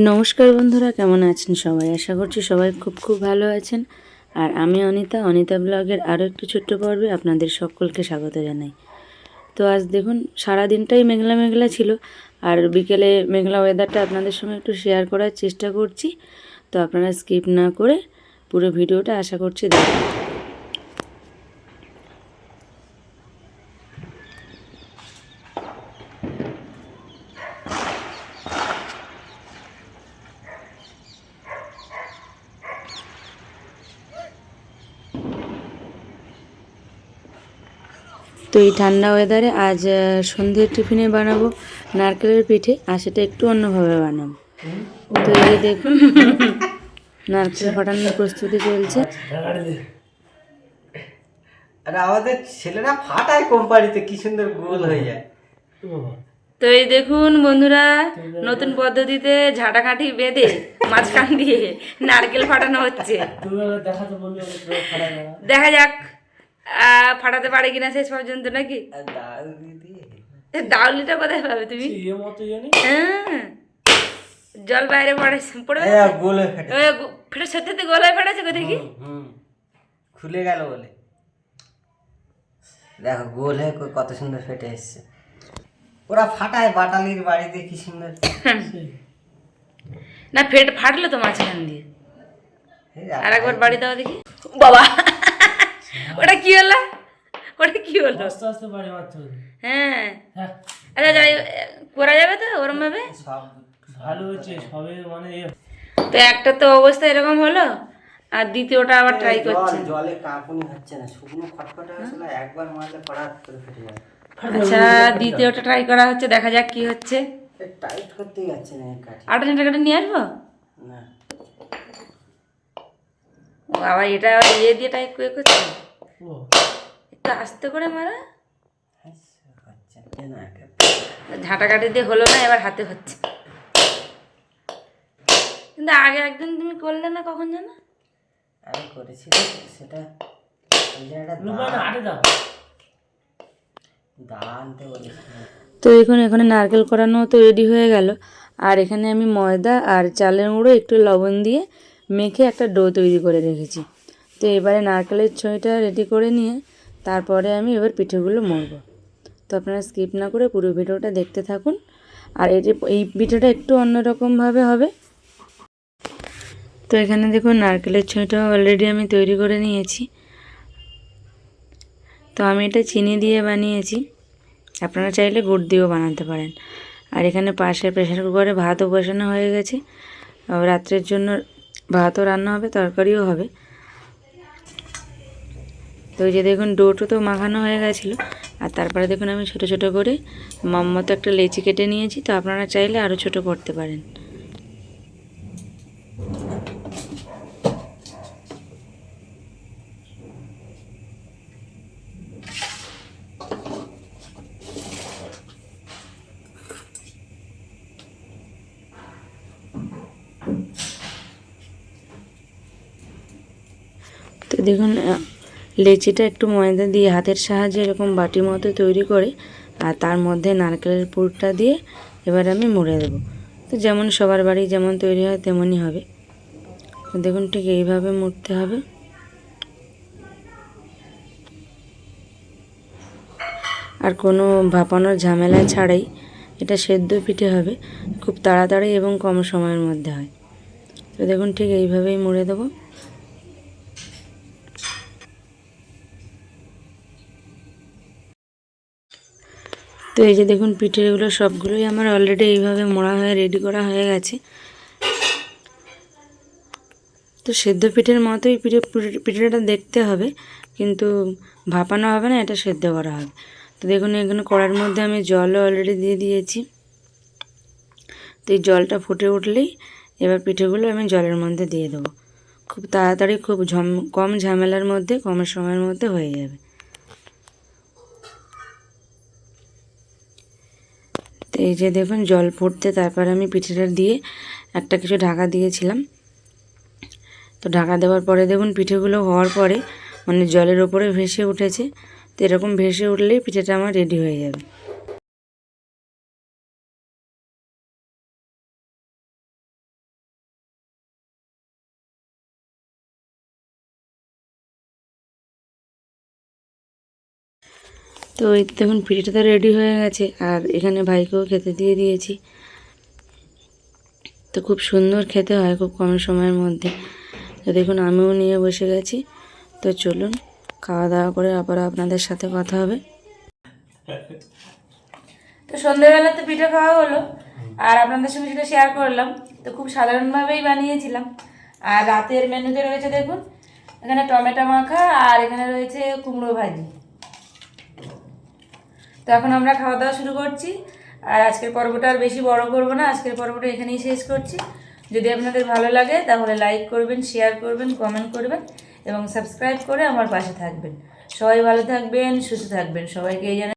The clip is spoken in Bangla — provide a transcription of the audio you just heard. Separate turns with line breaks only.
নমস্কার বন্ধুরা, কেমন আছেন সবাই? আশা করছি সবাই খুব ভালো আছেন। আর আমি অনিতা ব্লগের আরও একটু ছোট্ট পর্বে আপনাদের সকলকে স্বাগত জানাই। তো আজ দেখুন সারা দিনটাই মেঘলা মেঘলা ছিল, আর বিকেলে মেঘলা ওয়েদারটা আপনাদের সঙ্গে একটু শেয়ার করার চেষ্টা করছি। তো আপনারা স্কিপ না করে পুরো ভিডিওটা আশা করছি দেখবেন। তো এই ঠান্ডা ওয়েদারে আজ সন্ধ্যের টিফিনে বানাবো নারকেলের পিঠে, আর সেটা একটু অন্যভাবে বানাবো। তো এই দেখুন নারকেল ফাটানোর প্রস্তুতি চলছে।
আর আমাদের ছেলেরা ফাটায় কোম্পানিতে, কি সুন্দর গোল হয়ে যায়।
তো এই দেখুন বন্ধুরা, নতুন পদ্ধতিতে ঝাঁটাকাঠি বেঁধে মাঝখান দিয়ে নারকেল ফাটানো হচ্ছে। দেখা যাক ফাটাতে পারে কিনা শেষ পর্যন্ত, নাকি? দাউলিটা কোথায় পাবে তুমি? হ্যাঁ, জল বাইরে পড়ে ফেটে সত্যি গোল হয়ে ফেটেছে কোথায় কি
খুলে গেল বলে। দেখো গোল হয়ে কত সুন্দর ফেটে এসছে। ওরা ফাটায় বাটালির বাড়িতে, কি সুন্দর।
না ফাটলো তো মাঝখান দিয়ে। আর একবার বাড়ি দাও দেখি। বাবা, ওটা কি হলো? আস্তে আস্তে বাড়ি মারতে হবে। হ্যাঁ, আচ্ছা যাই করা যাবে তো ওরম ভাবে।
সব ভালো হয়েছে সবে, মানে
তো একটা তো অবস্থা এরকম হলো, আর দ্বিতীয়টা আবার ট্রাই করছে।
জলে কাঁপুনি হচ্ছে না, শুকনো খটখটে হয়েছিল, একবার মারলে ফটাত করে ফেটে যাবে।
আচ্ছা, দ্বিতীয়টা ট্রাই করা হচ্ছে, দেখা যাক কি হচ্ছে।
টাইট করতেই যাচ্ছে না কাঠি।
আটা কাটে নিয়ে আসবো
না,
বাবা, এটা দিয়ে টাইট করে করছে। একটু আস্তে করে মারা। ঝাঁটা কাঠি দিয়ে হলো না, এবার হাতে হচ্ছে। কিন্তু আগে একদিন তুমি করলে না, কখন জানো?
আমি করেছি সেটা,
তো এখানে নারকেল করানো তো রেডি হয়ে গেল। আর এখানে আমি ময়দা আর চালের গুঁড়ো একটু লবণ দিয়ে মেখে একটা ডো তৈরি করে রেখেছি। তো এবারে নারকেলের ছইটা রেডি করে নিয়ে তারপরে আমি এবার পিঠেগুলো মরবো। তো আপনারা স্কিপ না করে পুরো ভিডিওটা দেখতে থাকুন। আর এই পিঠেটা একটু অন্যরকমভাবে হবে। তো এখানে দেখুন নারকেলের ছইটা অলরেডি আমি তৈরি করে নিয়েছি। তো আমি এটা চিনি দিয়ে বানিয়েছি, আপনারা চাইলে গুড় দিয়েও বানাতে পারেন। আর এখানে পাশে প্রেশার কুকারে ভাতও বসানো হয়ে গেছে। রাত্রের জন্য ভাতও রান্না হবে, তরকারিও হবে। তো এই যে দেখুন ডোটো তো মাখানো হয়ে গেছিলো। আর তারপরে দেখুন আমি ছোট ছোট করে মতো একটা লেচি কেটে নিয়েছি। তো আপনারা চাইলে আরও ছোট করতে পারেন। তো দেখুন লেচিটা একটু ময়দা দিয়ে হাতের সাহায্যে এরকম বাটি মতো তৈরি করে, আর তার মধ্যে নারকেলের পুরটা দিয়ে এবার আমি মুড়ে দেবো। তো যেমন সবার বাড়ি যেমন তৈরি হয় তেমনই হবে। তো দেখুন ঠিক এইভাবে মুড়তে হবে। আর কোনো ভাপানোর ঝামেলা ছাড়াই এটা সেদ্ধ পিঠে হবে, খুব তাড়াতাড়ি এবং কম সময়ের মধ্যে হয়। তো দেখুন ঠিক এইভাবেই মুড়ে দেবো। তো এই যে দেখুন পিঠেগুলো সবগুলোই আমার অলরেডি এইভাবে মোড়া হয়ে রেডি করা হয়ে গেছে। তো সেদ্ধ পিঠের মতোই পিঠেটা দেখতে হবে, কিন্তু ভাপানো হবে না, এটা সেদ্ধ করা হবে। তো দেখুন এখানে কড়ার মধ্যে আমি জলও অলরেডি দিয়ে দিয়েছি। তো এই জলটা ফুটে উঠলেই এবার পিঠেগুলো আমি জলের মধ্যে দিয়ে দেবো। খুব তাড়াতাড়ি খুব কম ঝামেলার মধ্যে কম সময়ের মধ্যে হয়ে যাবে। তো এই যে দেখুন জল ফুটতে তারপর আমি পিঠেটা দিয়ে একটা কিছু ঢাকা দিয়েছিলাম। তো ঢাকা দেওয়ার পরে দেখুন পিঠেগুলো হওয়ার পরে মানে জলের ওপরে ভেসে উঠেছে। তো এরকম ভেসে উঠলেই পিঠেটা আমার রেডি হয়ে যাবে। তো এই দেখুন পিঠেটা তো রেডি হয়ে গেছে, আর এখানে ভাইকেও খেতে দিয়ে দিয়েছি। তো খুব সুন্দর খেতে হয় খুব কম সময়ের মধ্যে। তো দেখুন আমিও নিয়ে বসে গেছি। তো চলুন খাওয়া দাওয়া করে আবার আপনাদের সাথে কথা হবে। তো সন্ধ্যেবেলা তো পিঠে খাওয়া হলো, আর আপনাদের সঙ্গে সেটা শেয়ার করলাম। তো খুব সাধারণভাবেই বানিয়েছিলাম। আর রাতের মেনুতে রয়েছে দেখুন, এখানে টমেটো মাখা আর এখানে রয়েছে কুমড়ো ভাজি। তো এখন আমরা খাওয়া দাওয়া শুরু করছি। আর আজকের পর্বটা আর বেশি বড় করব না, আজকের পর্বটা এখানেই শেষ করছি। যদি আপনাদের ভালো লাগে তাহলে লাইক করবেন, শেয়ার করবেন, কমেন্ট করবেন এবং সাবস্ক্রাইব করে আমার পাশে থাকবেন। সবাই ভালো থাকবেন, সুস্থ থাকবেন। সবাইকে এই জানাই